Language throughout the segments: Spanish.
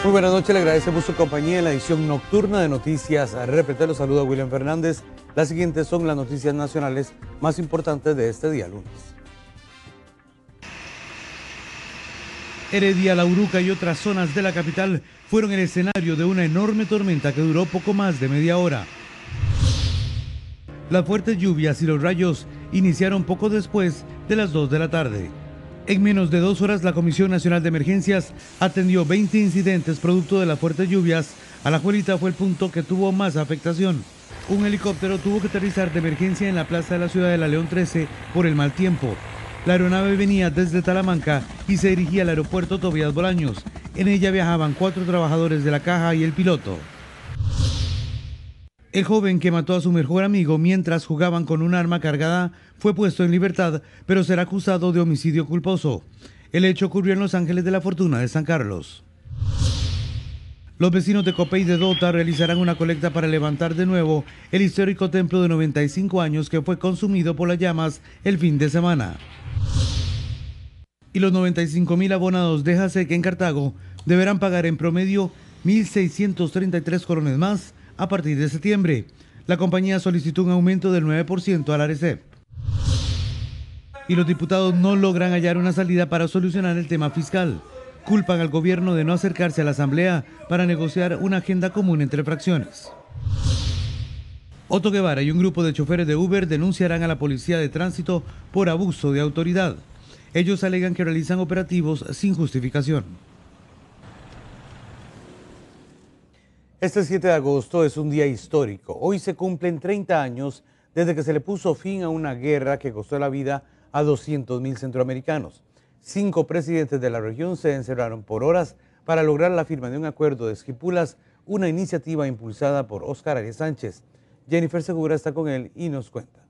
Muy buenas noches, le agradecemos su compañía en la edición nocturna de Noticias RPT. Los saluda William Fernández. Las siguientes son las noticias nacionales más importantes de este día lunes. Heredia, La Uruca y otras zonas de la capital fueron el escenario de una enorme tormenta que duró poco más de media hora. Las fuertes lluvias y los rayos iniciaron poco después de las 2 de la tarde. En menos de 2 horas, la Comisión Nacional de Emergencias atendió 20 incidentes producto de las fuertes lluvias. Alajuelita fue el punto que tuvo más afectación. Un helicóptero tuvo que aterrizar de emergencia en la plaza de la ciudad de La León 13 por el mal tiempo. La aeronave venía desde Talamanca y se dirigía al aeropuerto Tobías Bolaños. En ella viajaban 4 trabajadores de la caja y el piloto. El joven que mató a su mejor amigo mientras jugaban con un arma cargada fue puesto en libertad, pero será acusado de homicidio culposo. El hecho ocurrió en Los Ángeles de la Fortuna de San Carlos. Los vecinos de Copey de Dota realizarán una colecta para levantar de nuevo el histórico templo de 95 años que fue consumido por las llamas el fin de semana. Y los 95.000 abonados de JASEC en Cartago deberán pagar en promedio 1.633 colones más a partir de septiembre. La compañía solicitó un aumento del 9% al ARECEP. Y los diputados no logran hallar una salida para solucionar el tema fiscal. Culpan al gobierno de no acercarse a la Asamblea para negociar una agenda común entre fracciones. Otto Guevara y un grupo de choferes de Uber denunciarán a la Policía de Tránsito por abuso de autoridad. Ellos alegan que realizan operativos sin justificación. Este 7 de agosto es un día histórico. Hoy se cumplen 30 años desde que se le puso fin a una guerra que costó la vida a 200.000 centroamericanos. 5 presidentes de la región se encerraron por horas para lograr la firma de un acuerdo de Esquipulas, una iniciativa impulsada por Óscar Arias Sánchez. Jennifer Segura está con él y nos cuenta.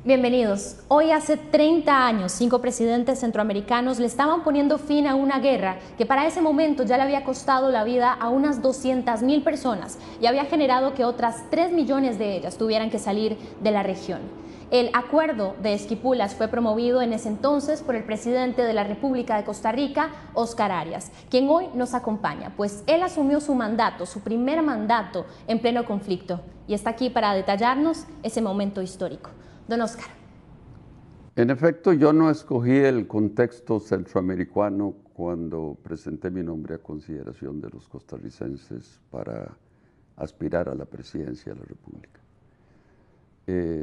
Bienvenidos. Hoy hace 30 años, 5 presidentes centroamericanos le estaban poniendo fin a una guerra que para ese momento ya le había costado la vida a unas 200.000 personas y había generado que otras 3 millones de ellas tuvieran que salir de la región. El acuerdo de Esquipulas fue promovido en ese entonces por el presidente de la República de Costa Rica, Óscar Arias, quien hoy nos acompaña, pues él asumió su mandato, su primer mandato en pleno conflicto, y está aquí para detallarnos ese momento histórico. Don Óscar. En efecto, yo no escogí el contexto centroamericano cuando presenté mi nombre a consideración de los costarricenses para aspirar a la presidencia de la República.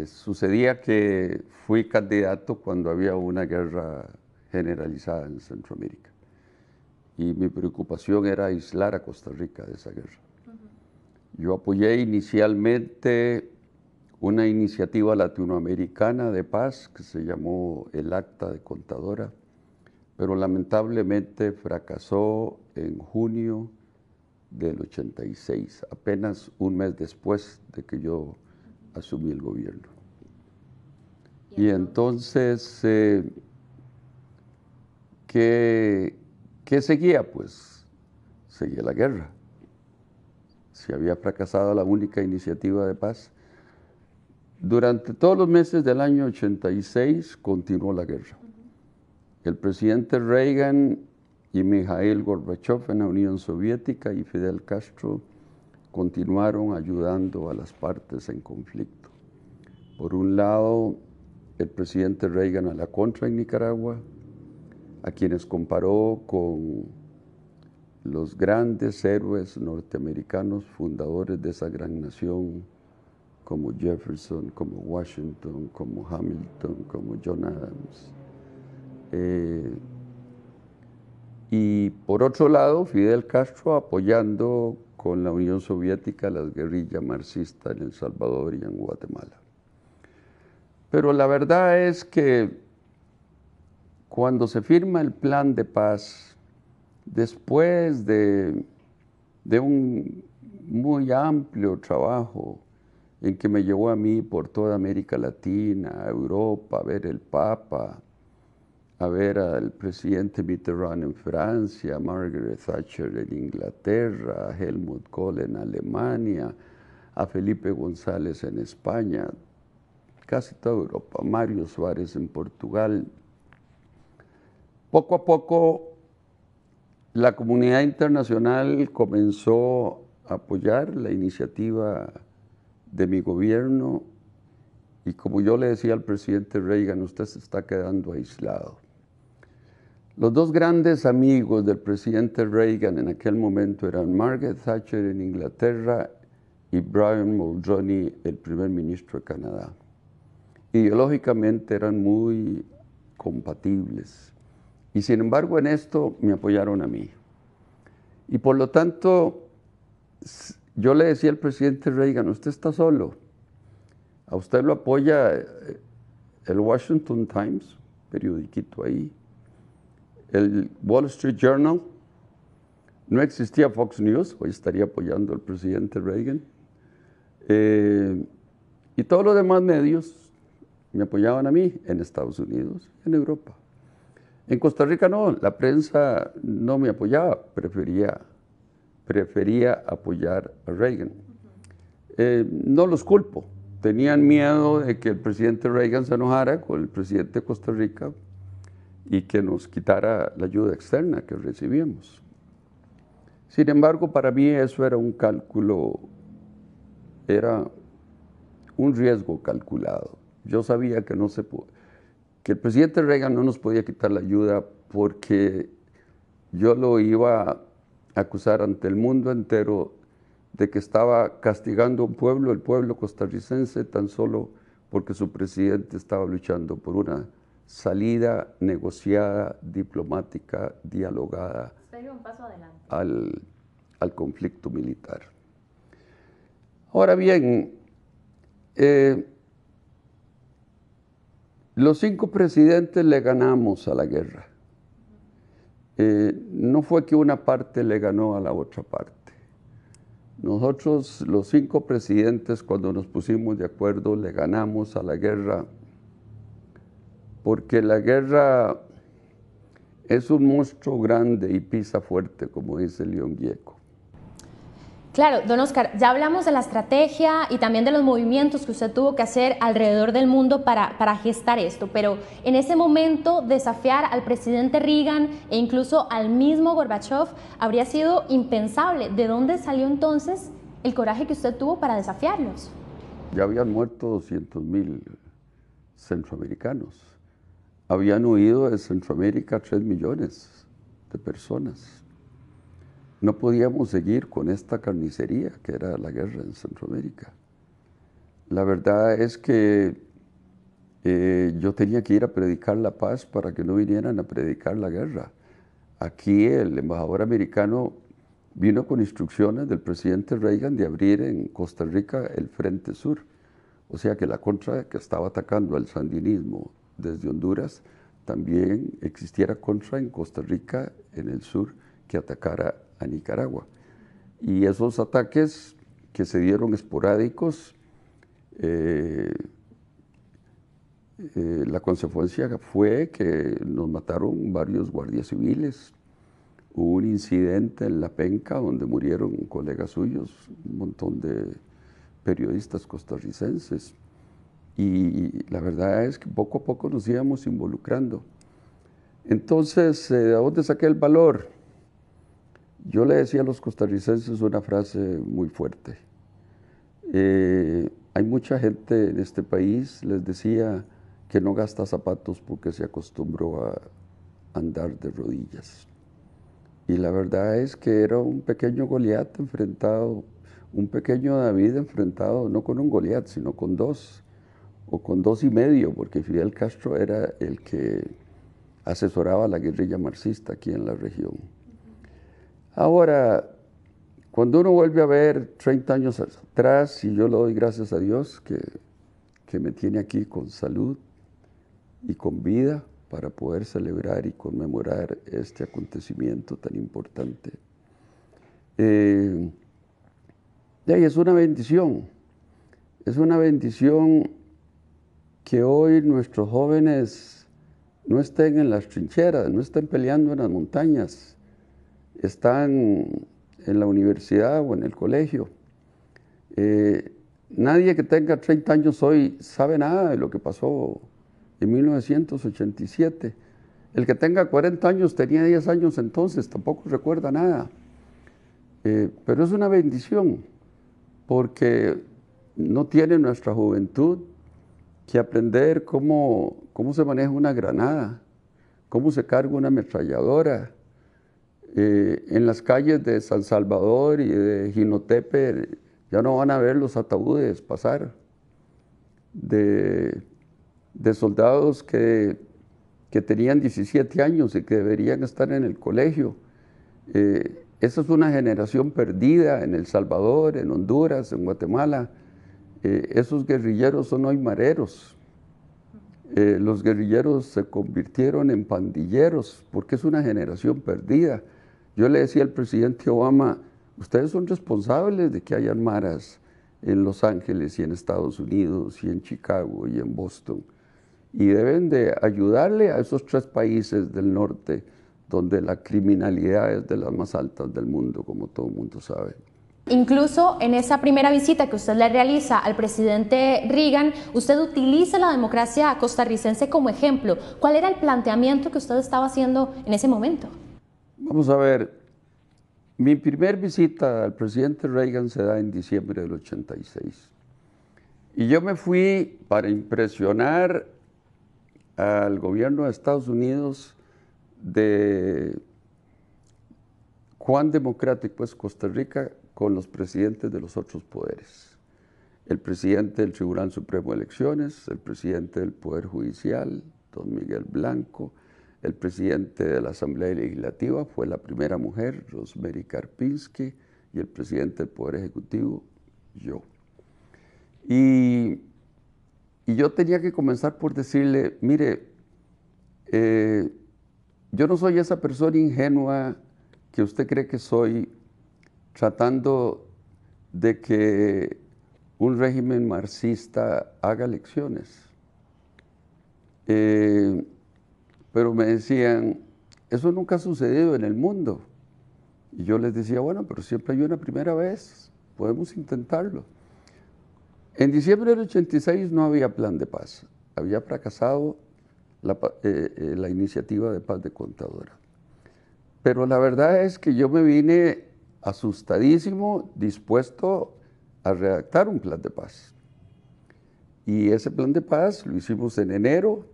Sucedía que fui candidato cuando había una guerra generalizada en Centroamérica y mi preocupación era aislar a Costa Rica de esa guerra. Yo apoyé inicialmente una iniciativa latinoamericana de paz que se llamó el Acta de Contadora, pero lamentablemente fracasó en junio del 86, apenas un mes después de que yo asumí el gobierno. Y entonces, ¿qué seguía? Pues seguía la guerra. Se había fracasado la única iniciativa de paz. Durante todos los meses del año 86 continuó la guerra. El presidente Reagan y Mikhail Gorbachev en la Unión Soviética y Fidel Castro continuaron ayudando a las partes en conflicto. Por un lado, el presidente Reagan a la contra en Nicaragua, a quienes comparó con los grandes héroes norteamericanos fundadores de esa gran nación, como Jefferson, como Washington, como Hamilton, como John Adams. Y por otro lado, Fidel Castro apoyando con la Unión Soviética las guerrillas marxistas en El Salvador y en Guatemala. Pero la verdad es que cuando se firma el plan de paz, después de un muy amplio trabajo en que me llevó a mí por toda América Latina, a Europa, a ver el Papa, a ver al presidente Mitterrand en Francia, a Margaret Thatcher en Inglaterra, a Helmut Kohl en Alemania, a Felipe González en España, casi toda Europa, Mario Suárez en Portugal. Poco a poco la comunidad internacional comenzó a apoyar la iniciativa de mi gobierno y como yo le decía al presidente Reagan, usted se está quedando aislado. Los dos grandes amigos del presidente Reagan en aquel momento eran Margaret Thatcher en Inglaterra y Brian Mulroney, el primer ministro de Canadá. Ideológicamente eran muy compatibles y sin embargo en esto me apoyaron a mí. Y por lo tanto, yo le decía al presidente Reagan, usted está solo, a usted lo apoya el Washington Times, periodiquito ahí, el Wall Street Journal, no existía Fox News, hoy estaría apoyando al presidente Reagan, y todos los demás medios me apoyaban a mí en Estados Unidos, en Europa. En Costa Rica no, la prensa no me apoyaba, prefería apoyar a Reagan. No los culpo, tenían miedo de que el presidente Reagan se enojara con el presidente de Costa Rica y que nos quitara la ayuda externa que recibíamos. Sin embargo, para mí eso era un cálculo, era un riesgo calculado. Yo sabía que el presidente Reagan no nos podía quitar la ayuda porque yo lo iba a acusar ante el mundo entero de que estaba castigando a un pueblo, el pueblo costarricense, tan solo porque su presidente estaba luchando por una salida negociada, diplomática, dialogada un paso adelante. al conflicto militar. Ahora bien, los 5 presidentes le ganamos a la guerra. No fue que una parte le ganó a la otra parte. Nosotros, los 5 presidentes, cuando nos pusimos de acuerdo, le ganamos a la guerra, porque la guerra es un monstruo grande y pisa fuerte, como dice León Gieco. Claro, don Oscar, ya hablamos de la estrategia y también de los movimientos que usted tuvo que hacer alrededor del mundo para gestar esto, pero en ese momento desafiar al presidente Reagan e incluso al mismo Gorbachev habría sido impensable. ¿De dónde salió entonces el coraje que usted tuvo para desafiarlos? Ya habían muerto 200,000 centroamericanos. Habían huido de Centroamérica 3 millones de personas. No podíamos seguir con esta carnicería que era la guerra en Centroamérica. La verdad es que yo tenía que ir a predicar la paz para que no vinieran a predicar la guerra. Aquí el embajador americano vino con instrucciones del presidente Reagan de abrir en Costa Rica el Frente Sur. O sea que la contra que estaba atacando al sandinismo desde Honduras, también existiera contra en Costa Rica, en el sur, que atacara a Nicaragua. Y esos ataques que se dieron esporádicos, la consecuencia fue que nos mataron varios guardias civiles. Hubo un incidente en La Penca donde murieron colegas suyos, un montón de periodistas costarricenses. Y la verdad es que poco a poco nos íbamos involucrando. Entonces, ¿de dónde saqué el valor? Yo le decía a los costarricenses una frase muy fuerte. Hay mucha gente en este país, les decía, que no gasta zapatos porque se acostumbró a andar de rodillas. Y la verdad es que era un pequeño Goliat enfrentado, un pequeño David enfrentado no con un Goliat, sino con 2, o con 2,5, porque Fidel Castro era el que asesoraba a la guerrilla marxista aquí en la región. Ahora, cuando uno vuelve a ver 30 años atrás, y yo le doy gracias a Dios que me tiene aquí con salud y con vida para poder celebrar y conmemorar este acontecimiento tan importante. Y es una bendición que hoy nuestros jóvenes no estén en las trincheras, no estén peleando en las montañas, están en la universidad o en el colegio. Nadie que tenga 30 años hoy sabe nada de lo que pasó en 1987. El que tenga 40 años tenía 10 años entonces, tampoco recuerda nada. Pero es una bendición, porque no tiene nuestra juventud que aprender cómo se maneja una granada, cómo se carga una ametralladora. En las calles de San Salvador y de Jinotepe ya no van a ver los ataúdes pasar de soldados que tenían 17 años y que deberían estar en el colegio. Esa es una generación perdida en El Salvador, en Honduras, en Guatemala. Esos guerrilleros son hoy mareros. Los guerrilleros se convirtieron en pandilleros porque es una generación perdida. Yo le decía al presidente Obama, ustedes son responsables de que hayan maras en Los Ángeles y en Estados Unidos y en Chicago y en Boston. Y deben de ayudarle a esos 3 países del norte donde la criminalidad es de las más altas del mundo, como todo el mundo sabe. Incluso en esa primera visita que usted le realiza al presidente Reagan, usted utiliza la democracia costarricense como ejemplo. ¿Cuál era el planteamiento que usted estaba haciendo en ese momento? Vamos a ver, mi primer visita al presidente Reagan se da en diciembre del 86. Y yo me fui para impresionar al gobierno de Estados Unidos de cuán democrático es Costa Rica con los presidentes de los otros poderes. El presidente del Tribunal Supremo de Elecciones, el presidente del Poder Judicial, don Miguel Blanco, el presidente de la Asamblea Legislativa fue la primera mujer, Rosemary Karpinski, y el presidente del Poder Ejecutivo, yo. Y yo tenía que comenzar por decirle, mire, yo no soy esa persona ingenua que usted cree que soy, tratando de que un régimen marxista haga elecciones. Pero me decían, eso nunca ha sucedido en el mundo. Y yo les decía, bueno, pero siempre hay una primera vez, podemos intentarlo. En diciembre del 86 no había plan de paz, había fracasado la iniciativa de paz de Contadora. Pero la verdad es que yo me vine asustadísimo, dispuesto a redactar un plan de paz. Y ese plan de paz lo hicimos en enero,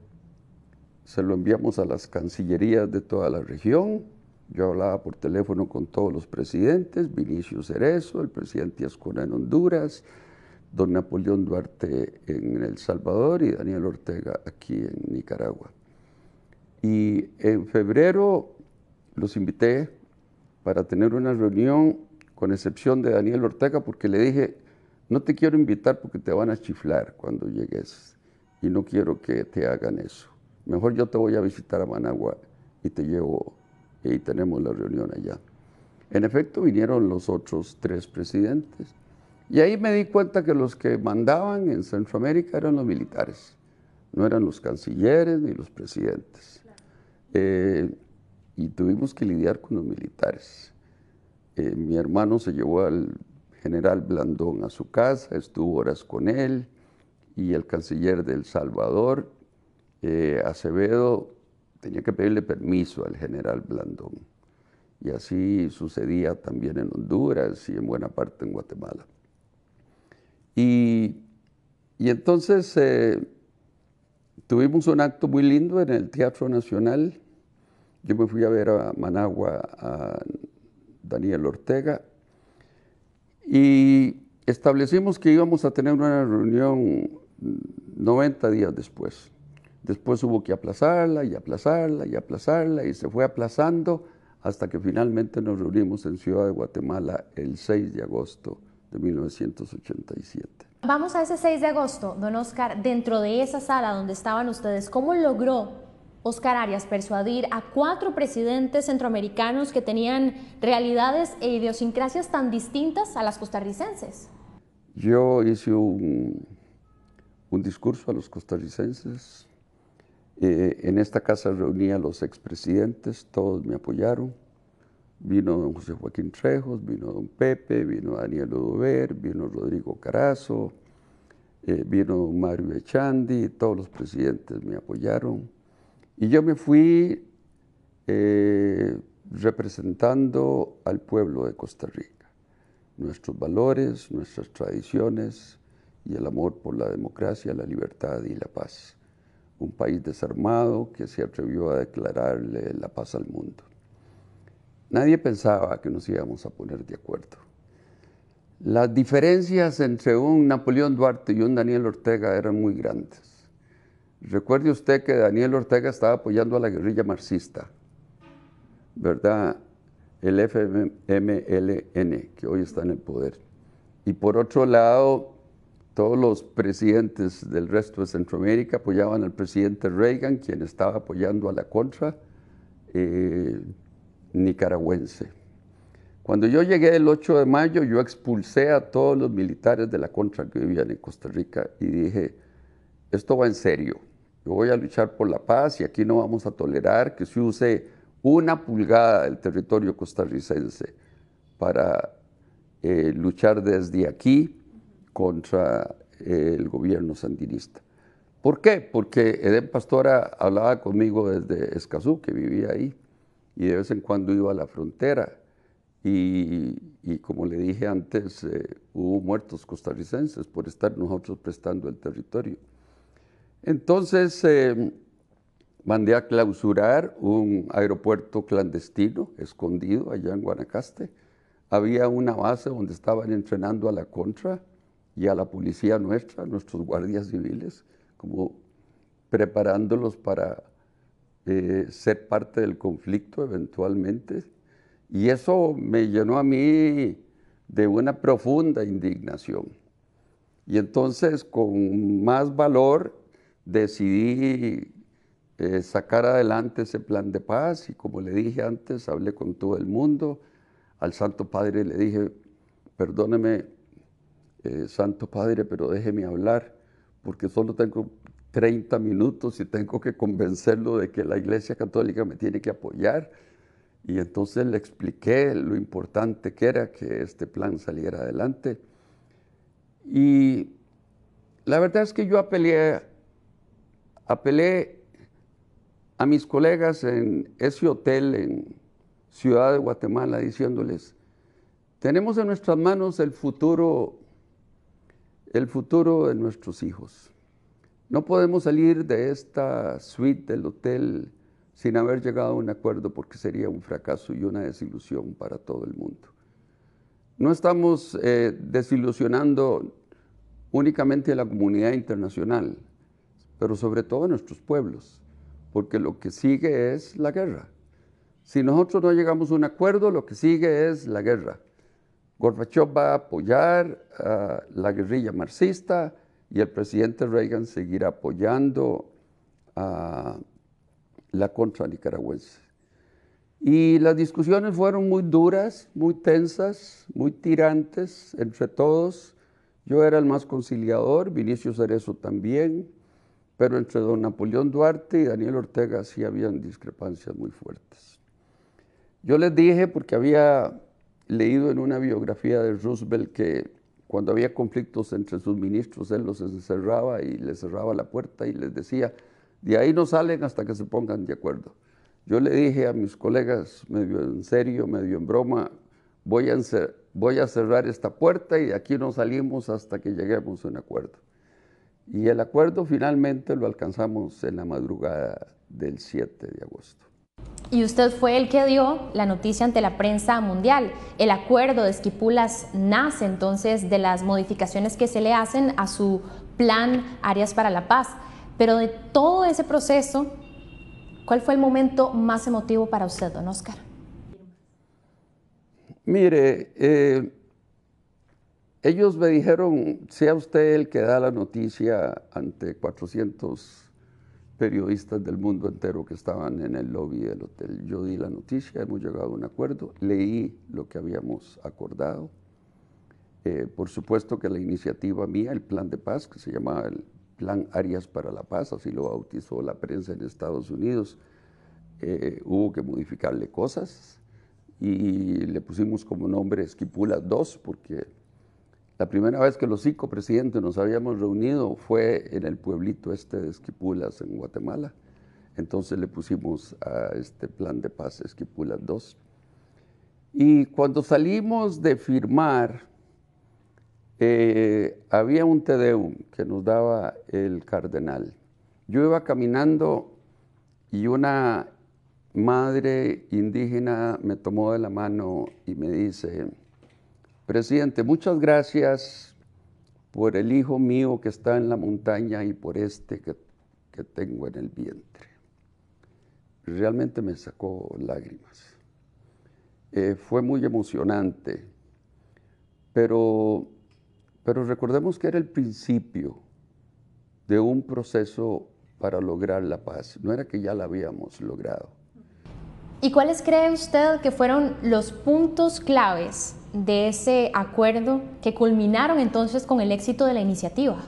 se lo enviamos a las cancillerías de toda la región. Yo hablaba por teléfono con todos los presidentes, Vinicio Cerezo, el presidente Azcona en Honduras, don Napoleón Duarte en El Salvador y Daniel Ortega aquí en Nicaragua. Y en febrero los invité para tener una reunión, con excepción de Daniel Ortega, porque le dije, no te quiero invitar porque te van a chiflar cuando llegues y no quiero que te hagan eso. Mejor yo te voy a visitar a Managua y te llevo y tenemos la reunión allá. En efecto, vinieron los otros 3 presidentes y ahí me di cuenta que los que mandaban en Centroamérica eran los militares, no eran los cancilleres ni los presidentes. Y tuvimos que lidiar con los militares. Mi hermano se llevó al general Blandón a su casa, estuvo horas con él, y el canciller de El Salvador, Acevedo, tenía que pedirle permiso al general Blandón. Y así sucedía también en Honduras y en buena parte en Guatemala. Y entonces tuvimos un acto muy lindo en el Teatro Nacional. Yo me fui a ver a Managua a Daniel Ortega y establecimos que íbamos a tener una reunión 90 días después. Después hubo que aplazarla y aplazarla y aplazarla y se fue aplazando hasta que finalmente nos reunimos en Ciudad de Guatemala el 6 de agosto de 1987. Vamos a ese 6 de agosto, don Oscar, dentro de esa sala donde estaban ustedes, ¿cómo logró Oscar Arias persuadir a 4 presidentes centroamericanos que tenían realidades e idiosincrasias tan distintas a las costarricenses? Yo hice un discurso a los costarricenses. En esta casa reuní a los expresidentes, todos me apoyaron. Vino don José Joaquín Trejos, vino don Pepe, vino Daniel Odover, vino Rodrigo Carazo, vino don Mario Echandi, todos los presidentes me apoyaron. Y yo me fui representando al pueblo de Costa Rica, nuestros valores, nuestras tradiciones y el amor por la democracia, la libertad y la paz. Un país desarmado que se atrevió a declararle la paz al mundo. Nadie pensaba que nos íbamos a poner de acuerdo. Las diferencias entre un Napoleón Duarte y un Daniel Ortega eran muy grandes. Recuerde usted que Daniel Ortega estaba apoyando a la guerrilla marxista, ¿verdad? El FMLN, que hoy está en el poder. Y por otro lado, todos los presidentes del resto de Centroamérica apoyaban al presidente Reagan, quien estaba apoyando a la contra nicaragüense. Cuando yo llegué el 8 de mayo, yo expulsé a todos los militares de la contra que vivían en Costa Rica y dije, esto va en serio, yo voy a luchar por la paz y aquí no vamos a tolerar que se use una pulgada del territorio costarricense para luchar desde aquí contra el gobierno sandinista. ¿Por qué? Porque Edén Pastora hablaba conmigo desde Escazú, que vivía ahí, y de vez en cuando iba a la frontera. Y como le dije antes, hubo muertos costarricenses por estar nosotros prestando el territorio. Entonces mandé a clausurar un aeropuerto clandestino, escondido allá en Guanacaste. Había una base donde estaban entrenando a la contra y a la policía nuestra, nuestros guardias civiles, como preparándolos para ser parte del conflicto eventualmente. Y eso me llenó a mí de una profunda indignación. Y entonces, con más valor, decidí sacar adelante ese plan de paz. Y como le dije antes, hablé con todo el mundo. Al Santo Padre le dije, perdóneme, Santo Padre, pero déjeme hablar, porque solo tengo 30 minutos y tengo que convencerlo de que la Iglesia Católica me tiene que apoyar. Y entonces le expliqué lo importante que era que este plan saliera adelante. Y la verdad es que yo apelé a mis colegas en ese hotel en Ciudad de Guatemala diciéndoles, tenemos en nuestras manos el futuro de nuestros hijos. No podemos salir de esta suite del hotel sin haber llegado a un acuerdo porque sería un fracaso y una desilusión para todo el mundo. No estamos desilusionando únicamente a la comunidad internacional, pero sobre todo a nuestros pueblos, porque lo que sigue es la guerra. Si nosotros no llegamos a un acuerdo, lo que sigue es la guerra. Gorbachev va a apoyar a la guerrilla marxista y el presidente Reagan seguirá apoyando a la contra nicaragüense. Y las discusiones fueron muy duras, muy tensas, muy tirantes entre todos. Yo era el más conciliador, Vinicio Cerezo también, pero entre don Napoleón Duarte y Daniel Ortega sí habían discrepancias muy fuertes. Yo les dije, porque había leído en una biografía de Roosevelt que cuando había conflictos entre sus ministros, él los encerraba y les cerraba la puerta y les decía, de ahí no salen hasta que se pongan de acuerdo. Yo le dije a mis colegas, medio en serio, medio en broma, voy a cerrar esta puerta y de aquí no salimos hasta que lleguemos a un acuerdo. Y el acuerdo finalmente lo alcanzamos en la madrugada del 7 de agosto. Y usted fue el que dio la noticia ante la prensa mundial. El acuerdo de Esquipulas nace entonces de las modificaciones que se le hacen a su plan Áreas para la Paz. Pero de todo ese proceso, ¿cuál fue el momento más emotivo para usted, don Óscar? Mire, ellos me dijeron, sea usted el que da la noticia ante 400 periodistas del mundo entero que estaban en el lobby del hotel. Yo di la noticia, hemos llegado a un acuerdo, leí lo que habíamos acordado. Por supuesto que la iniciativa mía, el plan de paz, que se llamaba el Plan Áreas para la Paz, así lo bautizó la prensa en Estados Unidos, hubo que modificarle cosas y le pusimos como nombre Esquipulas II, porque la primera vez que los 5 presidentes nos habíamos reunido fue en el pueblito este de Esquipulas, en Guatemala. Entonces le pusimos a este plan de paz Esquipulas II. Y cuando salimos de firmar, había un Te Deum que nos daba el cardenal. Yo iba caminando y una madre indígena me tomó de la mano y me dice: presidente, muchas gracias por el hijo mío que está en la montaña y por este que tengo en el vientre. Realmente me sacó lágrimas. Fue muy emocionante, pero recordemos que era el principio de un proceso para lograr la paz. No era que ya la habíamos logrado. ¿Y cuáles cree usted que fueron los puntos claves de ese acuerdo que culminaron entonces con el éxito de la iniciativa?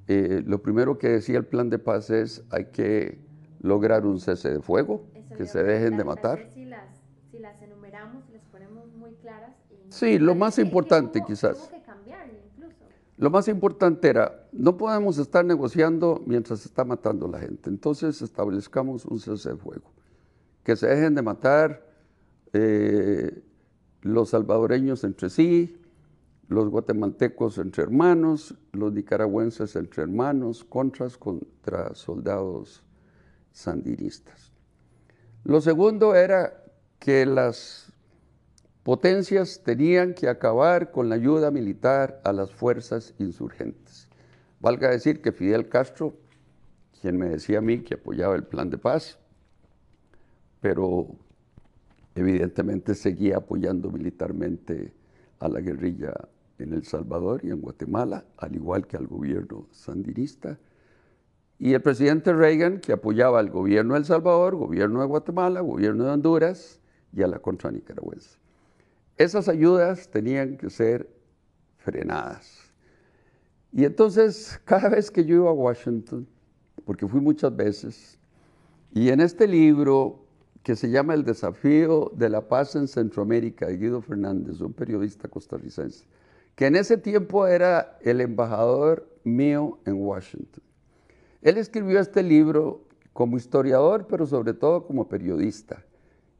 Lo primero que decía el plan de paz es: hay que lograr un cese de fuego, que se dejen de matar. Si las enumeramos, les ponemos muy claras. Sí, lo más importante quizás. Lo más importante era: no podemos estar negociando mientras se está matando la gente. Entonces establezcamos un cese de fuego. Que se dejen de matar los salvadoreños entre sí, los guatemaltecos entre hermanos, los nicaragüenses entre hermanos, contras contra soldados sandinistas. Lo segundo era que las potencias tenían que acabar con la ayuda militar a las fuerzas insurgentes. Valga decir que Fidel Castro, quien me decía a mí que apoyaba el plan de paz, pero evidentemente seguía apoyando militarmente a la guerrilla en El Salvador y en Guatemala, al igual que al gobierno sandinista. Y el presidente Reagan, que apoyaba al gobierno de El Salvador, gobierno de Guatemala, gobierno de Honduras y a la contra nicaragüense. Esas ayudas tenían que ser frenadas. Y entonces, cada vez que yo iba a Washington, porque fui muchas veces, y en este libro que se llama El desafío de la paz en Centroamérica, de Guido Fernández, un periodista costarricense, que en ese tiempo era el embajador mío en Washington. Él escribió este libro como historiador, pero sobre todo como periodista.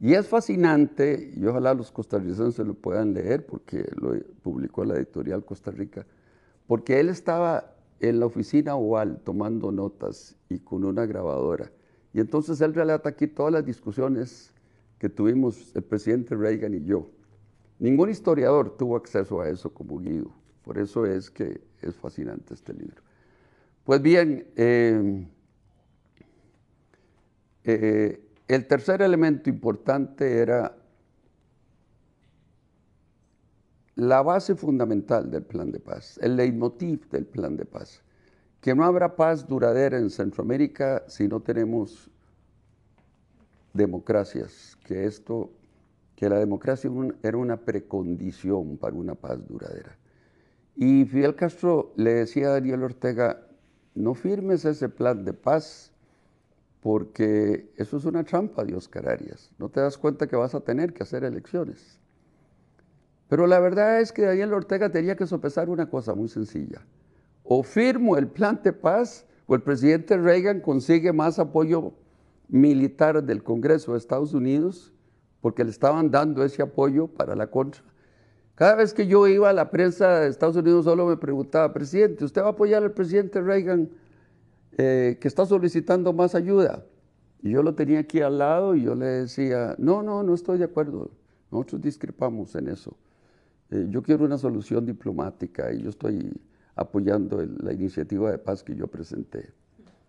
Y es fascinante, y ojalá los costarricenses lo puedan leer, porque lo publicó la editorial Costa Rica, porque él estaba en la oficina oval tomando notas y con una grabadora. Y entonces él relata aquí todas las discusiones que tuvimos el presidente Reagan y yo. Ningún historiador tuvo acceso a eso como Guido. Por eso es que es fascinante este libro. Pues bien, el tercer elemento importante era la base fundamental del plan de paz, el leitmotiv del plan de paz. Que no habrá paz duradera en Centroamérica si no tenemos democracias, que la democracia era una precondición para una paz duradera. Y Fidel Castro le decía a Daniel Ortega: no firmes ese plan de paz porque eso es una trampa de Oscar Arias. No te das cuenta que vas a tener que hacer elecciones. Pero la verdad es que Daniel Ortega tenía que sopesar una cosa muy sencilla. O firmo el plan de paz o el presidente Reagan consigue más apoyo militar del Congreso de Estados Unidos, porque le estaban dando ese apoyo para la contra. Cada vez que yo iba a la prensa de Estados Unidos solo me preguntaba: presidente, ¿usted va a apoyar al presidente Reagan que está solicitando más ayuda? Y yo lo tenía aquí al lado y yo le decía: no estoy de acuerdo, nosotros discrepamos en eso. Yo quiero una solución diplomática y yo estoy apoyando la iniciativa de paz que yo presenté.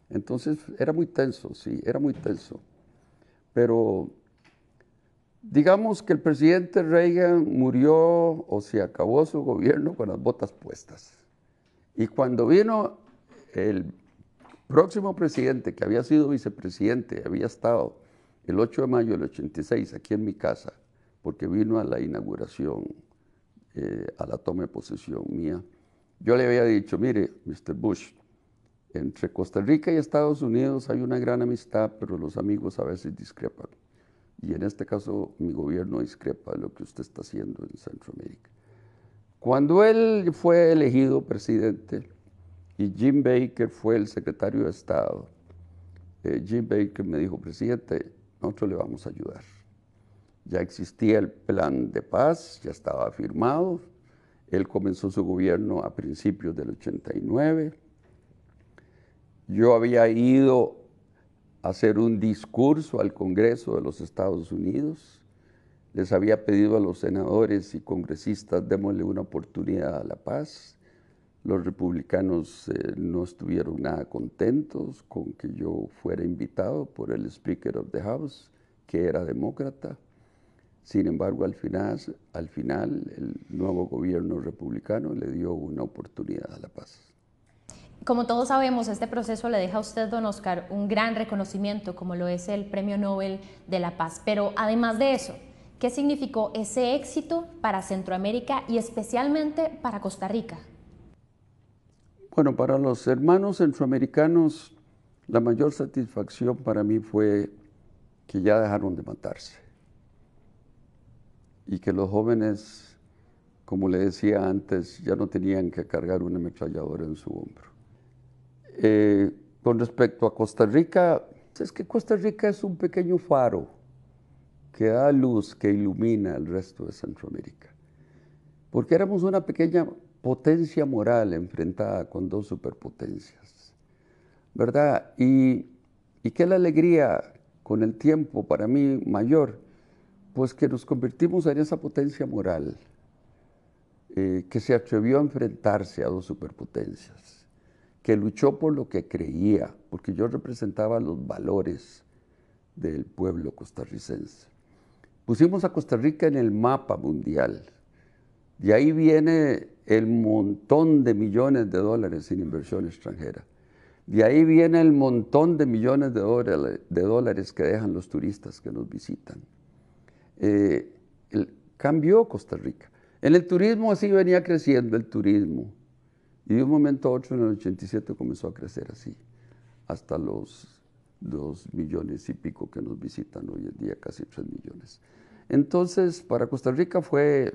Entonces era muy tenso, sí, era muy tenso. Pero digamos que el presidente Reagan murió o se acabó su gobierno con las botas puestas. Y cuando vino el próximo presidente, que había sido vicepresidente, había estado el 8 de mayo del 86 aquí en mi casa, porque vino a la inauguración, a la toma de posesión mía, yo le había dicho: mire, Mr. Bush, entre Costa Rica y Estados Unidos hay una gran amistad, pero los amigos a veces discrepan. y en este caso mi gobierno discrepa de lo que usted está haciendo en Centroamérica. Cuando él fue elegido presidente y Jim Baker fue el secretario de Estado, Jim Baker me dijo, presidente, nosotros le vamos a ayudar. Ya existía el plan de paz, ya estaba firmado. Él comenzó su gobierno a principios del 89. Yo había ido a hacer un discurso al Congreso de los Estados Unidos. Les había pedido a los senadores y congresistas, démosle una oportunidad a la paz. Los republicanos no estuvieron nada contentos con que yo fuera invitado por el Speaker of the House, que era demócrata. Sin embargo, al final, el nuevo gobierno republicano le dio una oportunidad a la paz. Como todos sabemos, este proceso le deja a usted, don Oscar, un gran reconocimiento, como lo es el Premio Nobel de la Paz. Pero además de eso, ¿qué significó ese éxito para Centroamérica y especialmente para Costa Rica? Bueno, para los hermanos centroamericanos, la mayor satisfacción para mí fue que ya dejaron de matarse y que los jóvenes, como le decía antes, ya no tenían que cargar una ametralladora en su hombro. Con respecto a Costa Rica, es que Costa Rica es un pequeño faro que da luz, que ilumina el resto de Centroamérica, porque éramos una pequeña potencia moral enfrentada con dos superpotencias, ¿verdad? Y qué la alegría con el tiempo para mí mayor, pues que nos convertimos en esa potencia moral que se atrevió a enfrentarse a dos superpotencias, que luchó por lo que creía, porque yo representaba los valores del pueblo costarricense. Pusimos a Costa Rica en el mapa mundial. De ahí viene el montón de millones de dólares en inversión extranjera. De ahí viene el montón de millones de dólares que dejan los turistas que nos visitan. Cambió Costa Rica. En el turismo así venía creciendo el turismo. Y de un momento a otro, en el 87, comenzó a crecer así, hasta los 2 millones y pico que nos visitan hoy en día, casi 3 millones. Entonces, para Costa Rica fue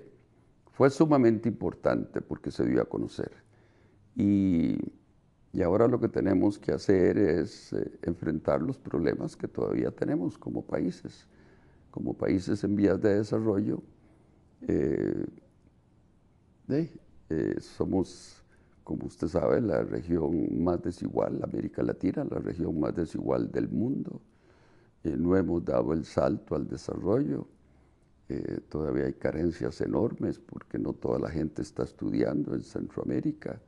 sumamente importante porque se dio a conocer. Y ahora lo que tenemos que hacer es enfrentar los problemas que todavía tenemos como países en vías de desarrollo. Somos, como usted sabe, la región más desigual, América Latina, la región más desigual del mundo. No hemos dado el salto al desarrollo. Todavía hay carencias enormes porque no toda la gente está estudiando en Centroamérica.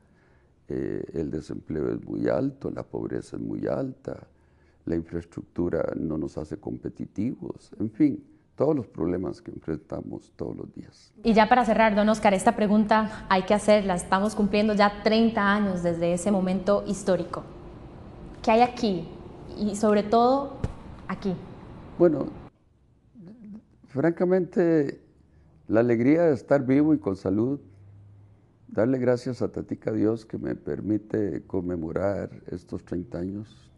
El desempleo es muy alto, la pobreza es muy alta, la infraestructura no nos hace competitivos, en fin, todos los problemas que enfrentamos todos los días. Y ya para cerrar, don Oscar, esta pregunta hay que hacerla. Estamos cumpliendo ya 30 años desde ese momento histórico. ¿Qué hay aquí? Y sobre todo, aquí. Bueno, francamente, la alegría de estar vivo y con salud, darle gracias a Tatica Dios que me permite conmemorar estos 30 años.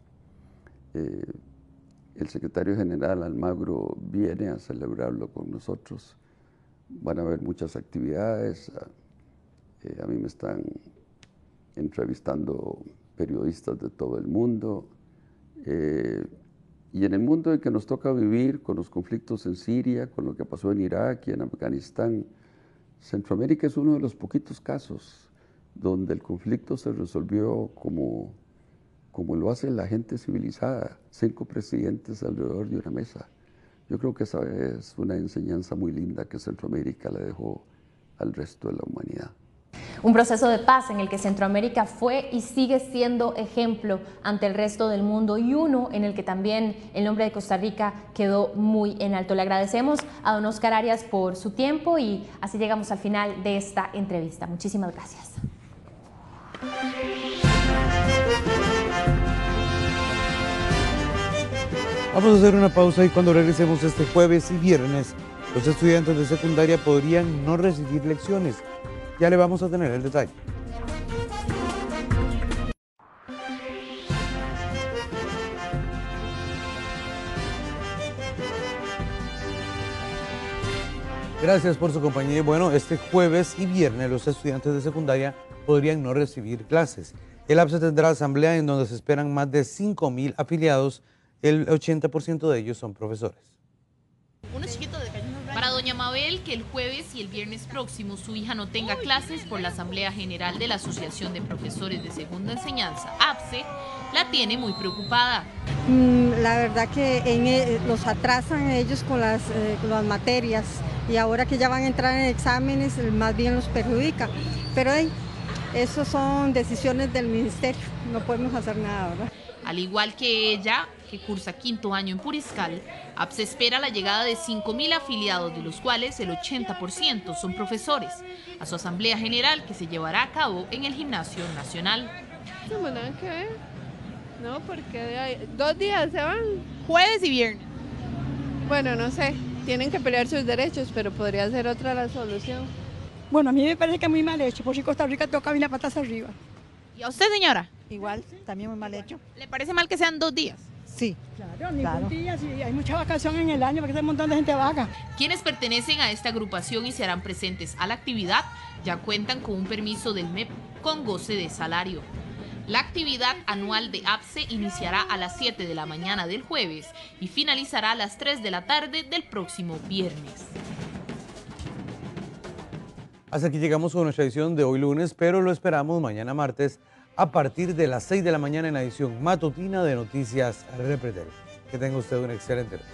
El secretario general Almagro viene a celebrarlo con nosotros. Van a haber muchas actividades. A mí me están entrevistando periodistas de todo el mundo. Y en el mundo en que nos toca vivir, con los conflictos en Siria, con lo que pasó en Irak y en Afganistán, Centroamérica es uno de los poquitos casos donde el conflicto se resolvió como lo hace la gente civilizada, 5 presidentes alrededor de una mesa. Yo creo que esa es una enseñanza muy linda que Centroamérica le dejó al resto de la humanidad. Un proceso de paz en el que Centroamérica fue y sigue siendo ejemplo ante el resto del mundo, y uno en el que también el nombre de Costa Rica quedó muy en alto. Le agradecemos a don Oscar Arias por su tiempo y así llegamos al final de esta entrevista. Muchísimas gracias. Vamos a hacer una pausa y cuando regresemos este jueves y viernes, los estudiantes de secundaria podrían no recibir lecciones. Ya le vamos a tener el detalle. Gracias por su compañía. Bueno, este jueves y viernes los estudiantes de secundaria podrían no recibir clases. El APSE tendrá asamblea en donde se esperan más de 5.000 afiliados. El 80% de ellos son profesores. Para doña Mabel, que el jueves y el viernes próximo su hija no tenga clases por la Asamblea General de la Asociación de Profesores de Segunda Enseñanza, APSE, la tiene muy preocupada. La verdad que los atrasan ellos con las materias y ahora que ya van a entrar en exámenes, más bien los perjudica. Pero eso son decisiones del ministerio, no podemos hacer nada, ¿verdad? Al igual que ella, que cursa quinto año en Puriscal, APSE espera la llegada de 5.000 afiliados, de los cuales el 80% son profesores, a su asamblea general que se llevará a cabo en el Gimnasio Nacional. No, nada que ver. No, porque 2 días se van. Jueves y viernes. Bueno, no sé, tienen que pelear sus derechos, pero podría ser otra la solución. Bueno, a mí me parece que es muy mal hecho, por si Costa Rica toca bien la patas arriba. ¿Y a usted, señora? Igual, también muy mal hecho. ¿Le parece mal que sean 2 días? Sí. Claro, ningún día, si hay mucha vacación en el año, porque hay un montón de gente vaga. Quienes pertenecen a esta agrupación y se harán presentes a la actividad ya cuentan con un permiso del MEP con goce de salario. La actividad anual de APSE iniciará a las 7 de la mañana del jueves y finalizará a las 3 de la tarde del próximo viernes. Hasta aquí llegamos con nuestra edición de hoy lunes, pero lo esperamos mañana martes a partir de las 6 de la mañana en la edición matutina de Noticias Repretel. Que tenga usted una excelente noche.